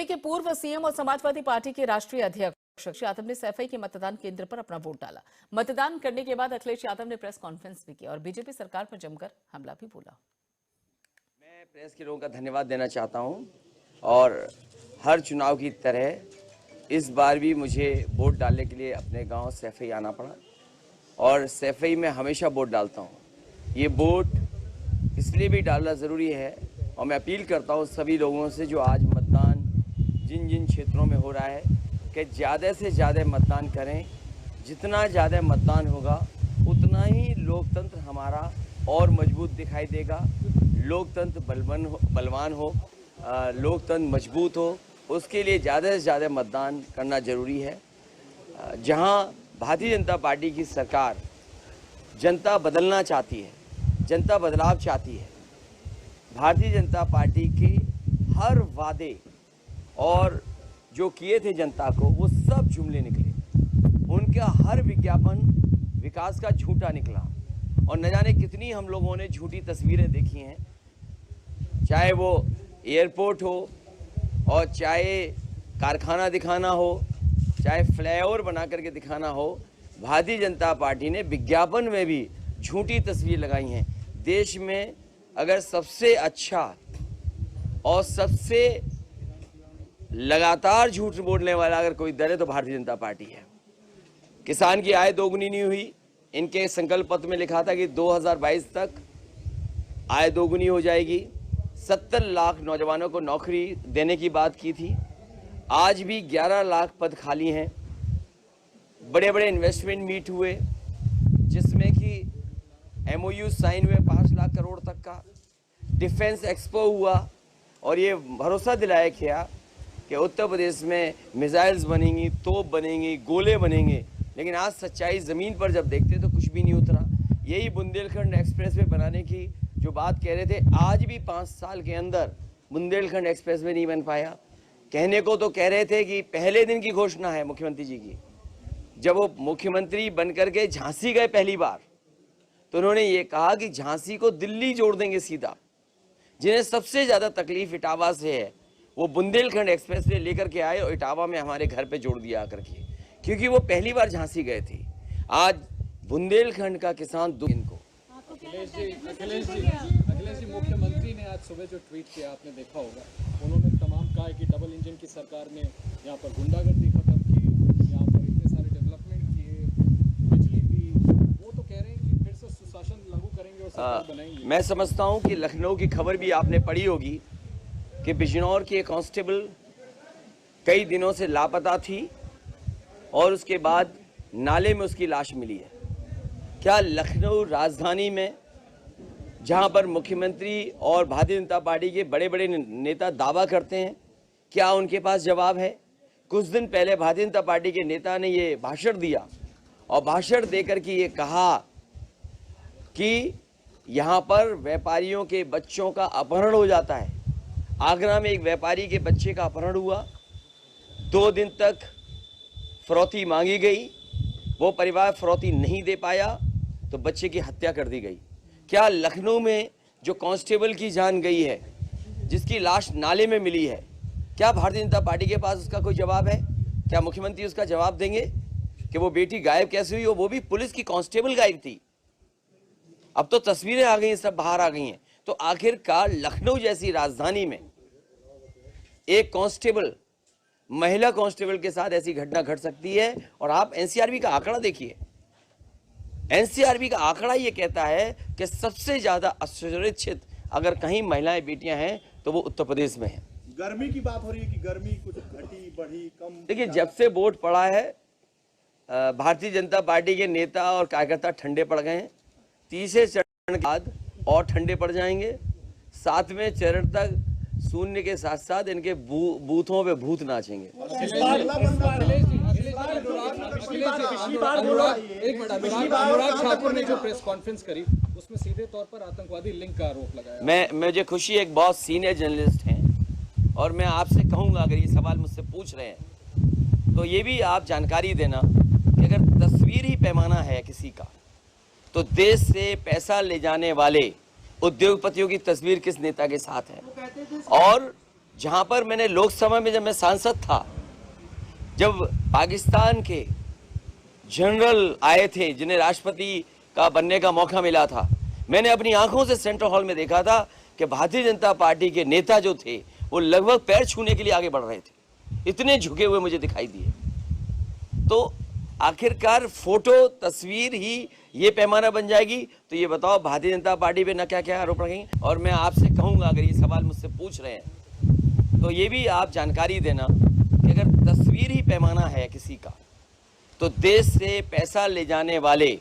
के पूर्व सीएम और समाजवादी पार्टी के राष्ट्रीय अध्यक्ष अखिलेश यादव ने सैफई के मतदान केंद्र पर अपना वोट डाला। मतदान करने के बाद अखिलेश यादव ने प्रेस कॉन्फ्रेंस भी की और बीजेपी सरकार पर जमकर हमला भी बोला। मैं प्रेस के लोगों का धन्यवाद देना चाहता हूं और हर चुनाव की तरह इस बार भी मुझे वोट डालने के लिए अपने गांव सैफई आना पड़ा और सैफई में हमेशा वोट डालता हूं। ये वोट इसलिए भी डालना ज़रूरी है और मैं अपील करता हूं सभी लोगों से जो आज मतदान जिन जिन क्षेत्रों में हो रहा है कि ज़्यादा से ज़्यादा मतदान करें। जितना ज़्यादा मतदान होगा उतना ही लोकतंत्र हमारा और मजबूत दिखाई देगा। लोकतंत्र बलवान हो, लोकतंत्र मजबूत हो, उसके लिए ज़्यादा से ज़्यादा मतदान करना ज़रूरी है। जहां भारतीय जनता पार्टी की सरकार जनता बदलना चाहती है, जनता बदलाव चाहती है, भारतीय जनता पार्टी के हर वादे और जो किए थे जनता को वो सब जुमले निकले। उनका हर विज्ञापन विकास का झूठा निकला और न जाने कितनी हम लोगों ने झूठी तस्वीरें देखी हैं, चाहे वो एयरपोर्ट हो और चाहे कारखाना दिखाना हो, चाहे फ्लाईओवर बना करके दिखाना हो। भारतीय जनता पार्टी ने विज्ञापन में भी झूठी तस्वीर लगाई हैं। देश में अगर सबसे अच्छा और सबसे लगातार झूठ बोलने वाला अगर कोई दल है तो भारतीय जनता पार्टी है। किसान की आय दोगुनी नहीं हुई। इनके संकल्प पत्र में लिखा था कि 2022 तक आय दोगुनी हो जाएगी। 70 लाख नौजवानों को नौकरी देने की बात की थी। आज भी 11 लाख पद खाली हैं। बड़े बड़े इन्वेस्टमेंट मीट हुए जिसमें कि MOU साइन हुए 5 लाख करोड़ तक का। डिफेंस एक्सपो हुआ और ये भरोसा दिलाया गया कि उत्तर प्रदेश में मिसाइल्स बनेंगी, तोप बनेंगी, गोले बनेंगे। लेकिन आज सच्चाई ज़मीन पर जब देखते तो कुछ भी नहीं उतरा। यही बुंदेलखंड एक्सप्रेसवे बनाने की जो बात कह रहे थे, आज भी 5 साल के अंदर बुंदेलखंड एक्सप्रेसवे नहीं बन पाया। कहने को तो कह रहे थे कि पहले दिन की घोषणा है मुख्यमंत्री जी की। जब वो मुख्यमंत्री बनकर के झांसी गए पहली बार तो उन्होंने ये कहा कि झांसी को दिल्ली जोड़ देंगे सीधा। जिन्हें सबसे ज़्यादा तकलीफ इटावा से है वो बुंदेलखंड एक्सप्रेसवे लेकर के आए और इटावा में हमारे घर पे जोड़ दिया आकर के, क्योंकि वो पहली बार झांसी गए थे। आज बुंदेलखंड का किसान इनको अखिलेश जी मुख्यमंत्री ने आज सुबह जो ट्वीट किया आपने देखा होगा, उन्होंने तमाम कहा कि डबल इंजन की सरकार ने यहाँ पर गुंडागर्दी खत्म की, यहाँ पर इतने सारे डेवलपमेंट किए, बिजली दी। वो तो कह रहे हैं कि फिर से सुशासन लागू करेंगे और सरकार बनाएंगे। मैं समझता हूँ कि लखनऊ की खबर भी आपने पढ़ी होगी कि बिजनौर की एक कांस्टेबल कई दिनों से लापता थी और उसके बाद नाले में उसकी लाश मिली है। क्या लखनऊ राजधानी में जहां पर मुख्यमंत्री और भारतीय जनता पार्टी के बड़े बड़े नेता दावा करते हैं, क्या उनके पास जवाब है? कुछ दिन पहले भारतीय जनता पार्टी के नेता ने ये भाषण दिया और भाषण देकर के ये कहा कि यहाँ पर व्यापारियों के बच्चों का अपहरण हो जाता है। आगरा में एक व्यापारी के बच्चे का अपहरण हुआ, 2 दिन तक फिरौती मांगी गई, वो परिवार फिरौती नहीं दे पाया तो बच्चे की हत्या कर दी गई। क्या लखनऊ में जो कांस्टेबल की जान गई है, जिसकी लाश नाले में मिली है, क्या भारतीय जनता पार्टी के पास उसका कोई जवाब है? क्या मुख्यमंत्री उसका जवाब देंगे कि वो बेटी गायब कैसे हुई और वो भी पुलिस की कांस्टेबल गायब थी? अब तो तस्वीरें आ गई हैं, सब बाहर आ गई हैं। तो आखिरकार लखनऊ जैसी राजधानी में एक कांस्टेबल, महिला कांस्टेबल के साथ ऐसी घटना घट सकती है। और आप NCRB का आंकड़ा देखिए। NCRB का आंकड़ा ये कहता है कि सबसे ज्यादा असुरक्षित अगर कहीं महिलाएं बेटियां हैं तो वो उत्तर प्रदेश में है। गर्मी की बात हो रही है कि गर्मी कुछ घटी बढ़ी कम। देखिए, जब से वोट पड़ा है भारतीय जनता पार्टी के नेता और कार्यकर्ता ठंडे पड़ गए हैं। तीसरे चरण के बाद और ठंडे पड़ जाएंगे। 7वें चरण तक शून्य के साथ साथ इनके बूथों पे भूत नाचेंगे। अनुराग ठाकुर ने जो प्रेस कॉन्फ्रेंस करी उसमें सीधे तौर पर आतंकवादी लिंक का आरोप लगाया। मुझे खुशी है, एक बहुत सीनियर जर्नलिस्ट हैं और मैं आपसे कहूंगा अगर ये सवाल मुझसे पूछ रहे हैं तो ये भी आप जानकारी देना कि अगर तस्वीर ही पैमाना है किसी का तो देश से पैसा ले जाने वाले उद्योगपतियों की तस्वीर किस नेता के साथ है। और जहां पर मैंने लोकसभा में जब मैं सांसद था, जब पाकिस्तान के जनरल आए थे जिन्हें राष्ट्रपति का बनने का मौका मिला था, मैंने अपनी आंखों से सेंट्रल हॉल में देखा था कि भारतीय जनता पार्टी के नेता जो थे वो लगभग पैर छूने के लिए आगे बढ़ रहे थे, इतने झुके हुए मुझे दिखाई दिए। तो आखिरकार फोटो तस्वीर ही ये पैमाना बन जाएगी, तो ये बताओ भारतीय जनता पार्टी पे ना क्या क्या आरोप लगेंगे। और मैं आपसे कहूंगा, अगर ये सवाल मुझसे पूछ रहे हैं तो ये भी आप जानकारी देना कि अगर तस्वीर ही पैमाना है किसी का, तो देश से पैसा ले जाने वाले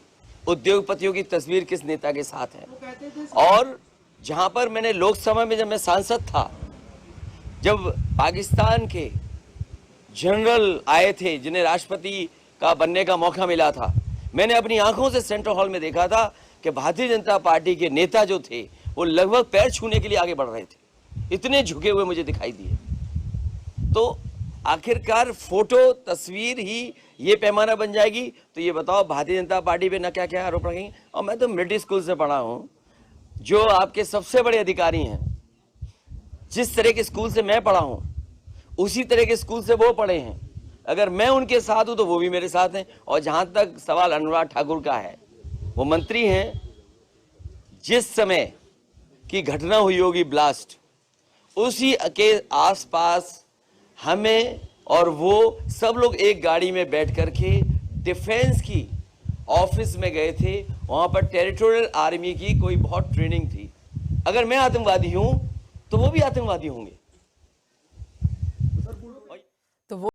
उद्योगपतियों की तस्वीर किस नेता के साथ है। और जहां पर मैंने लोकसभा में जब मैं सांसद था, जब पाकिस्तान के जनरल आए थे जिन्हें राष्ट्रपति का बनने का मौका मिला था, मैंने अपनी आंखों से सेंट्रल हॉल में देखा था कि भारतीय जनता पार्टी के नेता जो थे वो लगभग पैर छूने के लिए आगे बढ़ रहे थे, इतने झुके हुए मुझे दिखाई दिए। तो आखिरकार फोटो तस्वीर ही ये पैमाना बन जाएगी, तो ये बताओ भारतीय जनता पार्टी पे ना क्या क्या आरोप लगेंगे। और मैं तो मिलिट्री स्कूल से पढ़ा हूं, जो आपके सबसे बड़े अधिकारी हैं, जिस तरह के स्कूल से मैं पढ़ा हूं उसी तरह के स्कूल से वो पढ़े हैं। अगर मैं उनके साथ हूं तो वो भी मेरे साथ हैं। और जहां तक सवाल अनुराग ठाकुर का है, वो मंत्री हैं, जिस समय की घटना हुई होगी ब्लास्ट, उसी के आसपास हमें और वो सब लोग एक गाड़ी में बैठ करके डिफेंस की ऑफिस में गए थे। वहां पर टेरिटोरियल आर्मी की कोई बहुत ट्रेनिंग थी। अगर मैं आतंकवादी हूं तो वो भी आतंकवादी होंगे। तो वो